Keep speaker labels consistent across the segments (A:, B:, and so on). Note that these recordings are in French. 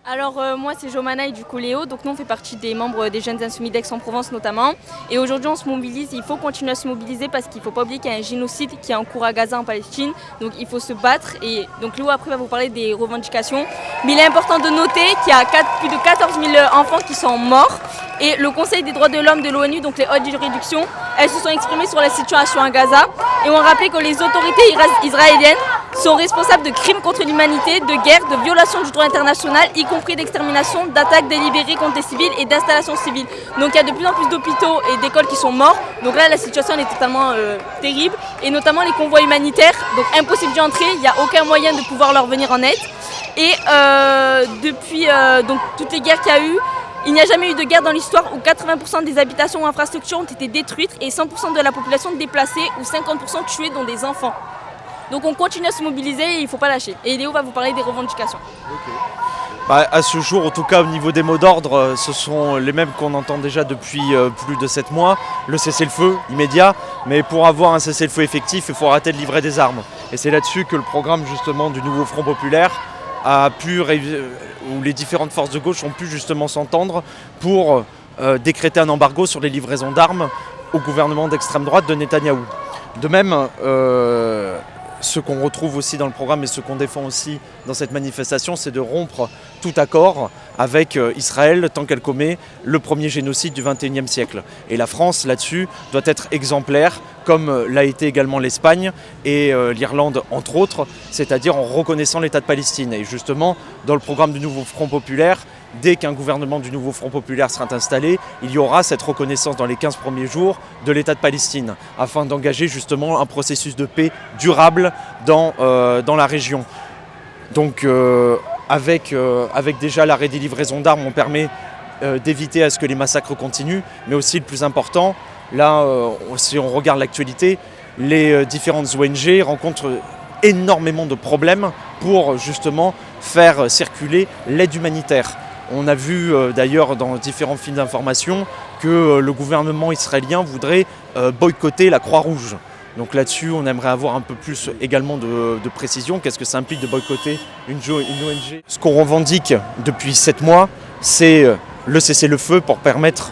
A: Alors moi c'est Jomana et du coup Léo, donc nous on fait partie des membres des Jeunes Insoumis d'Aix-en-Provence notamment. Et aujourd'hui on se mobilise, il faut continuer à se mobiliser parce qu'il ne faut pas oublier qu'il y a un génocide qui est en cours à Gaza en Palestine. Donc il faut se battre et donc Léo après va vous parler des revendications. Mais il est important de noter qu'il y a plus de 14 000 enfants qui sont morts. Et le Conseil des droits de l'homme de l'ONU, donc les hautes juridictions, elles se sont exprimées sur la situation à Gaza et ont rappelé que les autorités israéliennes sont responsables de crimes contre l'humanité, de guerre, de violations du droit international, y compris d'extermination, d'attaques délibérées contre les civils et d'installations civiles. Donc il y a de plus en plus d'hôpitaux et d'écoles qui sont morts. Donc là la situation est totalement terrible et notamment les convois humanitaires. Donc impossible d'y entrer, il n'y a aucun moyen de pouvoir leur venir en aide. Et depuis donc, toutes les guerres qu'il y a eu, il n'y a jamais eu de guerre dans l'histoire où 80% des habitations ou infrastructures ont été détruites et 100% de la population déplacée ou 50% tuée dont des enfants. Donc on continue à se mobiliser et il ne faut pas lâcher. Et Léo va vous parler des revendications.
B: À ce jour, en tout cas au niveau des mots d'ordre, ce sont les mêmes qu'on entend déjà depuis plus de 7 mois. Le cessez-le-feu immédiat, mais pour avoir un cessez-le-feu effectif, il faut arrêter de livrer des armes. Et c'est là-dessus que le programme justement du nouveau Front Populaire où les différentes forces de gauche ont pu justement s'entendre pour décréter un embargo sur les livraisons d'armes au gouvernement d'extrême droite de Netanyahou. De même, ce qu'on retrouve aussi dans le programme et ce qu'on défend aussi dans cette manifestation, c'est de rompre tout accord avec Israël tant qu'elle commet le premier génocide du XXIe siècle. Et la France, là-dessus, doit être exemplaire, comme l'a été également l'Espagne et l'Irlande, entre autres, c'est-à-dire en reconnaissant l'État de Palestine. Et justement, dans le programme du nouveau Front Populaire, dès qu'un gouvernement du nouveau Front Populaire sera installé, il y aura cette reconnaissance dans les 15 premiers jours de l'État de Palestine, afin d'engager justement un processus de paix durable dans la région. Donc avec déjà l'arrêt des livraisons d'armes, on permet d'éviter à ce que les massacres continuent, mais aussi le plus important, là, si on regarde l'actualité, les différentes ONG rencontrent énormément de problèmes pour justement faire circuler l'aide humanitaire. On a vu d'ailleurs dans différents films d'information que le gouvernement israélien voudrait boycotter la Croix-Rouge. Donc là-dessus, on aimerait avoir un peu plus également de précision. Qu'est-ce que ça implique de boycotter une ONG ? Ce qu'on revendique depuis 7 mois, c'est le cessez-le-feu pour permettre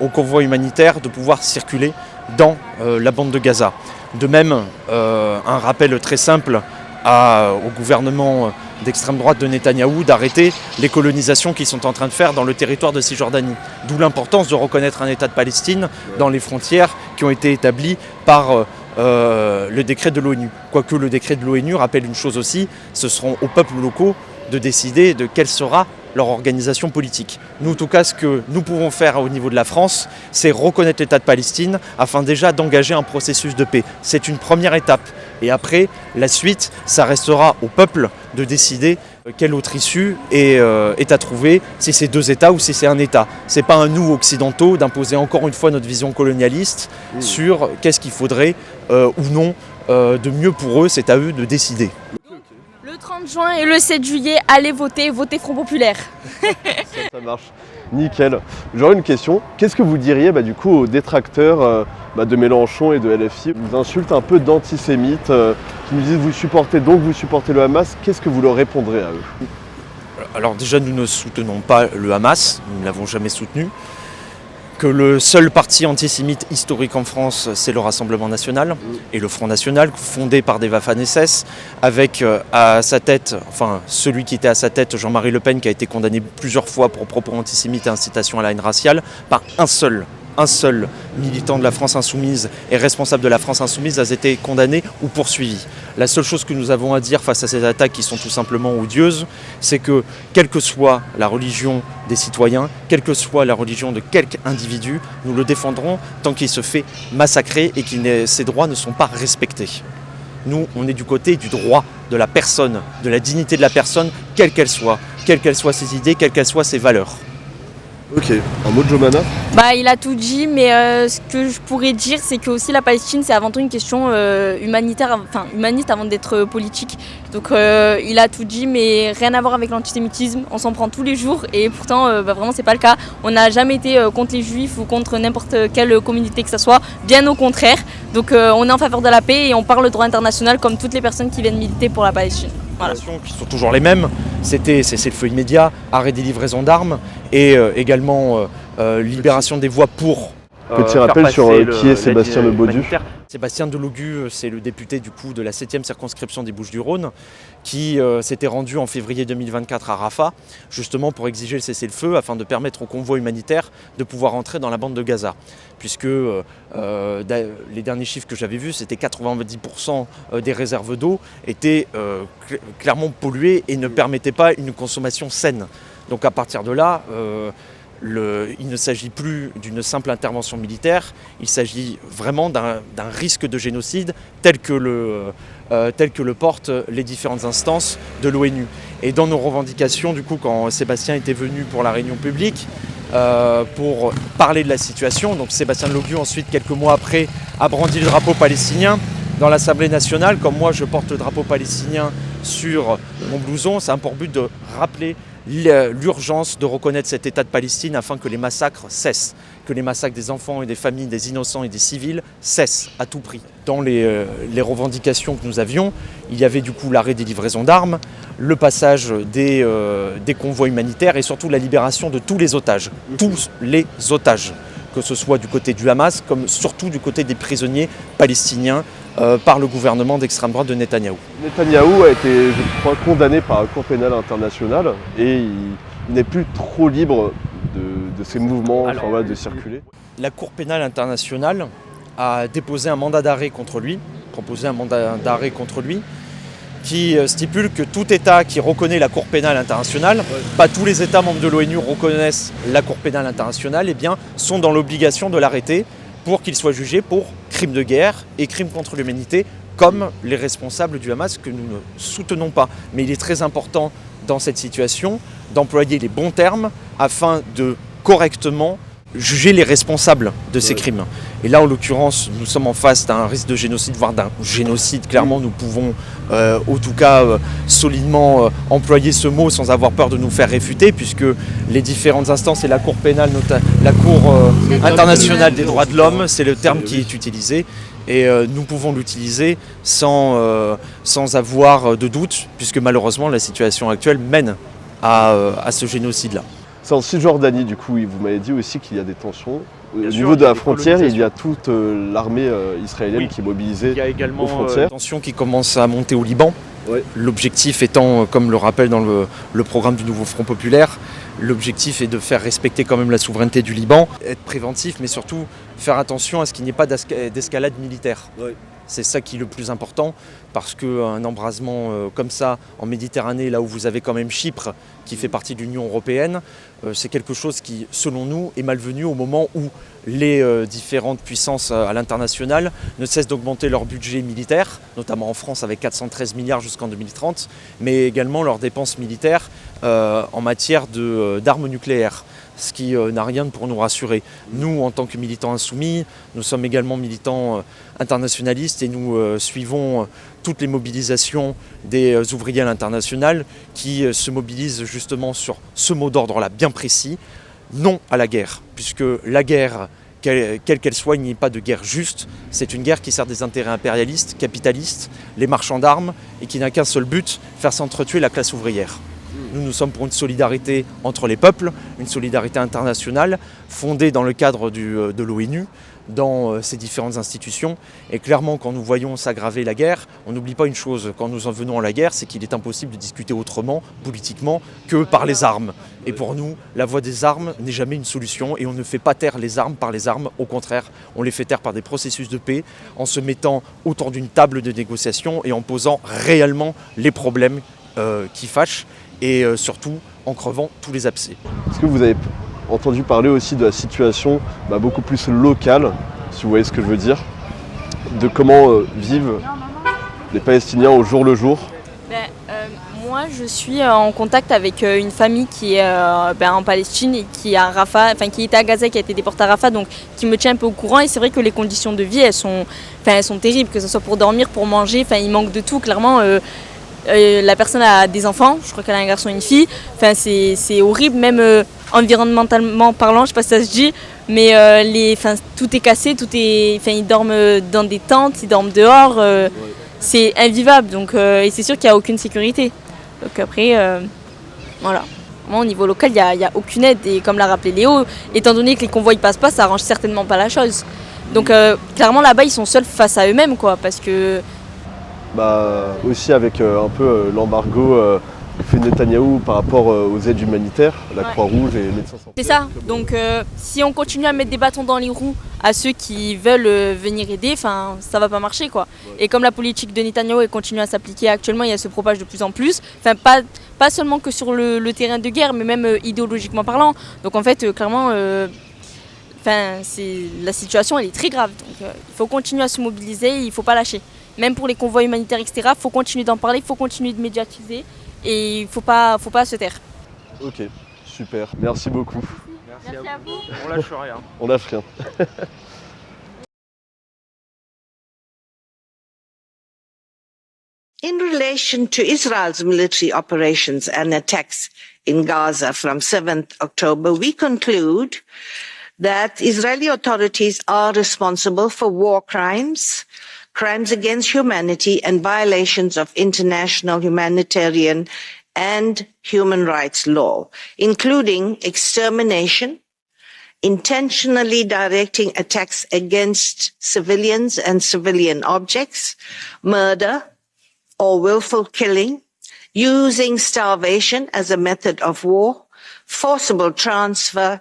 B: aux convois humanitaires de pouvoir circuler dans la bande de Gaza. De même, un rappel très simple au gouvernement d'extrême droite de Netanyahou d'arrêter les colonisations qu'ils sont en train de faire dans le territoire de Cisjordanie. D'où l'importance de reconnaître un État de Palestine dans les frontières qui ont été établies par le décret de l'ONU. Quoique le décret de l'ONU rappelle une chose aussi, ce seront aux peuples locaux de décider de quelle sera leur organisation politique. Nous, en tout cas, ce que nous pouvons faire au niveau de la France, c'est reconnaître l'État de Palestine afin déjà d'engager un processus de paix. C'est une première étape. Et après, la suite, ça restera au peuple de décider quelle autre issue est à trouver, si c'est 2 États ou si c'est un État. Ce n'est pas à nous, occidentaux, d'imposer encore une fois notre vision colonialiste sur qu'est-ce qu'il faudrait ou non de mieux pour eux, c'est à eux de décider.
A: Le 30 juin et le 7 juillet, allez voter Front Populaire.
C: Ça marche. Nickel. J'aurais une question. Qu'est-ce que vous diriez du coup aux détracteurs de Mélenchon et de LFI Ils vous insultent un peu d'antisémites, qui nous disent vous supportez le Hamas. Qu'est-ce que vous leur répondrez à eux ?
B: Alors déjà, nous ne soutenons pas le Hamas, nous ne l'avons jamais soutenu. Que le seul parti antisémite historique en France, c'est le Rassemblement National et le Front National, fondé par des Waffen-SS, avec à sa tête, celui qui était à sa tête, Jean-Marie Le Pen, qui a été condamné plusieurs fois pour propos antisémites et incitation à la haine raciale, par un seul militant de la France Insoumise et responsable de la France Insoumise a été condamné ou poursuivi. La seule chose que nous avons à dire face à ces attaques qui sont tout simplement odieuses, c'est que quelle que soit la religion des citoyens, quelle que soit la religion de quelque individu, nous le défendrons tant qu'il se fait massacrer et que ses droits ne sont pas respectés. Nous, on est du côté du droit de la personne, de la dignité de la personne, quelle qu'elle soit ses idées, quelles qu'elles soient ses valeurs.
C: Ok, un mot de Jomana ?
A: Il a tout dit, mais ce que je pourrais dire, c'est que aussi la Palestine, c'est avant tout une question humaniste avant d'être politique. Donc il a tout dit, mais rien à voir avec l'antisémitisme. On s'en prend tous les jours et pourtant, vraiment, c'est pas le cas. On n'a jamais été contre les juifs ou contre n'importe quelle communauté que ce soit, bien au contraire. Donc on est en faveur de la paix et on parle le droit international comme toutes les personnes qui viennent militer pour la Palestine.
B: recommandations qui sont toujours les mêmes, c'était cessez-le-feu immédiat, arrêt des livraisons d'armes et également libération des voies pour
C: Petit rappel sur qui est Sébastien Le Baudu.
B: Sébastien Delogu, c'est le député du coup de la 7e circonscription des Bouches-du-Rhône qui s'était rendu en février 2024 à Rafah justement pour exiger le cessez-le-feu afin de permettre aux convois humanitaires de pouvoir entrer dans la bande de Gaza. Puisque les derniers chiffres que j'avais vus, c'était 90% des réserves d'eau étaient clairement polluées et ne permettaient pas une consommation saine. Donc à partir de là, il ne s'agit plus d'une simple intervention militaire, il s'agit vraiment d'un risque de génocide tel que le portent les différentes instances de l'ONU. Et dans nos revendications, du coup, quand Sébastien était venu pour la réunion publique, pour parler de la situation, donc Sébastien Delogu ensuite, quelques mois après, a brandi le drapeau palestinien dans l'Assemblée nationale. Comme moi, je porte le drapeau palestinien sur mon blouson, c'est un pour but de rappeler l'urgence de reconnaître cet État de Palestine afin que les massacres cessent, que les massacres des enfants et des familles, des innocents et des civils cessent à tout prix. Dans les revendications que nous avions, il y avait du coup l'arrêt des livraisons d'armes, le passage des convois humanitaires et surtout la libération de tous les otages, que ce soit du côté du Hamas comme surtout du côté des prisonniers palestiniens par le gouvernement d'extrême droite de Netanyahou.
C: Netanyahou a été, je crois, condamné par la Cour pénale internationale et il n'est plus trop libre de ses mouvements, de circuler.
B: La Cour pénale internationale a déposé un mandat d'arrêt contre lui, qui stipule que tout État qui reconnaît la Cour pénale internationale, pas tous les États membres de l'ONU reconnaissent la Cour pénale internationale, eh bien, sont dans l'obligation de l'arrêter pour qu'il soit jugé pour crimes de guerre et crimes contre l'humanité, comme les responsables du Hamas que nous ne soutenons pas. Mais il est très important dans cette situation d'employer les bons termes afin de correctement juger les responsables de ces crimes. Et là, en l'occurrence, nous sommes en face d'un risque de génocide, voire d'un génocide. Clairement, nous pouvons, en tout cas, solidement employer ce mot sans avoir peur de nous faire réfuter, puisque les différentes instances et la Cour pénale, la Cour internationale des droits de l'homme, c'est le terme qui est utilisé. Et nous pouvons l'utiliser sans avoir de doute, puisque malheureusement, la situation actuelle mène à ce génocide-là.
C: C'est en Cisjordanie, du coup, vous m'avez dit aussi qu'il y a des tensions. Au niveau de la frontière, il y a toute l'armée israélienne qui est mobilisée aux frontières.
B: Il y a également des tensions qui commencent à monter au Liban. Ouais. L'objectif étant, comme le rappelle dans le programme du Nouveau Front Populaire, l'objectif est de faire respecter quand même la souveraineté du Liban, être préventif, mais surtout faire attention à ce qu'il n'y ait pas d'escalade militaire. Ouais. C'est ça qui est le plus important, parce qu'un embrasement comme ça en Méditerranée, là où vous avez quand même Chypre, qui fait partie de l'Union européenne, c'est quelque chose qui, selon nous, est malvenu au moment où les différentes puissances à l'international ne cessent d'augmenter leur budget militaire, notamment en France avec 413 milliards jusqu'en 2030, mais également leurs dépenses militaires en matière d'armes nucléaires. Ce qui n'a rien pour nous rassurer. Nous, en tant que militants insoumis, nous sommes également militants internationalistes et nous suivons toutes les mobilisations des ouvriers à l'international qui se mobilisent justement sur ce mot d'ordre-là bien précis, non à la guerre, puisque la guerre, quelle qu'elle soit, il n'y a pas de guerre juste. C'est une guerre qui sert des intérêts impérialistes, capitalistes, les marchands d'armes et qui n'a qu'un seul but, faire s'entretuer la classe ouvrière. Nous sommes pour une solidarité entre les peuples, une solidarité internationale fondée dans le cadre de l'ONU, dans ces différentes institutions. Et clairement, quand nous voyons s'aggraver la guerre, on n'oublie pas une chose, quand nous en venons à la guerre, c'est qu'il est impossible de discuter autrement, politiquement, que par les armes. Et pour nous, la voie des armes n'est jamais une solution et on ne fait pas taire les armes par les armes, au contraire, on les fait taire par des processus de paix, en se mettant autour d'une table de négociation et en posant réellement les problèmes qui fâchent. Et surtout en crevant tous les abcès.
C: Est-ce que vous avez entendu parler aussi de la situation beaucoup plus locale, si vous voyez ce que je veux dire, de comment vivent les Palestiniens au jour le jour?
A: Moi, je suis en contact avec une famille qui est en Palestine et qui est à Rafah, qui était à Gaza, qui a été déportée à Rafah, donc qui me tient un peu au courant. Et c'est vrai que les conditions de vie, elles sont terribles, que ce soit pour dormir, pour manger, il manque de tout, clairement. La personne a des enfants, je crois qu'elle a un garçon et une fille. C'est horrible, même environnementalement parlant, je sais pas si ça se dit, mais tout est cassé, ils dorment dans des tentes, ils dorment dehors. c'est invivable. Donc, et c'est sûr qu'il n'y a aucune sécurité. Donc après, voilà. Moi, au niveau local, il n'y a aucune aide. Et comme l'a rappelé Léo, étant donné que les convois ne passent pas, ça arrange certainement pas la chose. Donc clairement, là-bas, ils sont seuls face à eux-mêmes, quoi. Parce que...
C: Aussi avec un peu l'embargo fait Netanyahou par rapport aux aides humanitaires, la Croix-Rouge et Médecins Sans Frontières.
A: C'est ça. Donc si on continue à mettre des bâtons dans les roues à ceux qui veulent venir aider, ça va pas marcher, quoi. Et comme la politique de Netanyahou continue à s'appliquer actuellement, elle se propage de plus en plus. Pas seulement que sur le terrain de guerre, mais même idéologiquement parlant. Donc en fait, clairement, la situation elle est très grave. Donc il faut continuer à se mobiliser, il faut pas lâcher. Même pour les convois humanitaires, etc., il faut continuer d'en parler, il faut continuer de médiatiser et il faut pas se taire.
C: Ok, super. Merci beaucoup.
A: Merci à vous.
B: On lâche rien.
C: On lâche rien.
D: In relation to Israel's military operations and attacks in Gaza from 7th October, we conclude that Israeli authorities are responsible for war crimes, crimes against humanity, and violations of international humanitarian and human rights law, including extermination, intentionally directing attacks against civilians and civilian objects, murder, or willful killing, using starvation as a method of war, forcible transfer,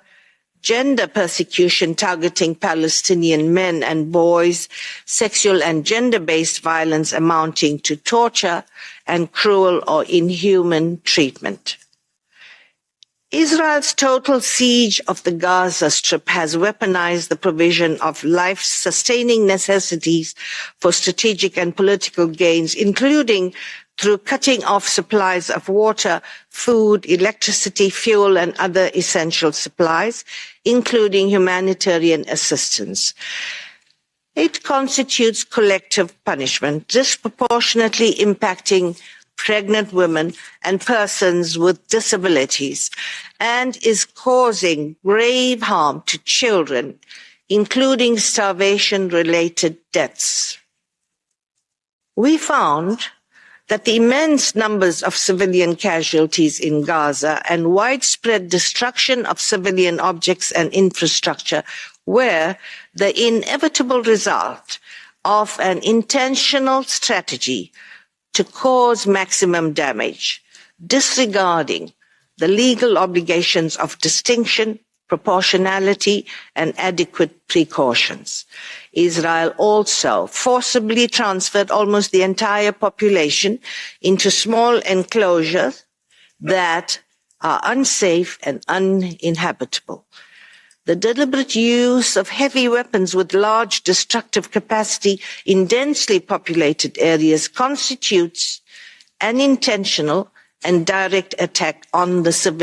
D: gender persecution targeting Palestinian men and boys, sexual and gender-based violence amounting to torture, and cruel or inhuman treatment. Israel's total siege of the Gaza Strip has weaponized the provision of life-sustaining necessities for strategic and political gains, including through cutting off supplies of water, food, electricity, fuel, and other essential supplies, including humanitarian assistance. It constitutes collective punishment, disproportionately impacting pregnant women and persons with disabilities, and is causing grave harm to children, including starvation-related deaths. We found that the immense numbers of civilian casualties in Gaza and widespread destruction of civilian objects and infrastructure were the inevitable result of an intentional strategy to cause maximum damage, disregarding the legal obligations of distinction, proportionality, and adequate precautions. Israel also forcibly transferred almost the entire population into small enclosures that are unsafe and uninhabitable. The deliberate use of heavy weapons with large destructive capacity in densely populated areas constitutes an intentional and direct attack on the civilian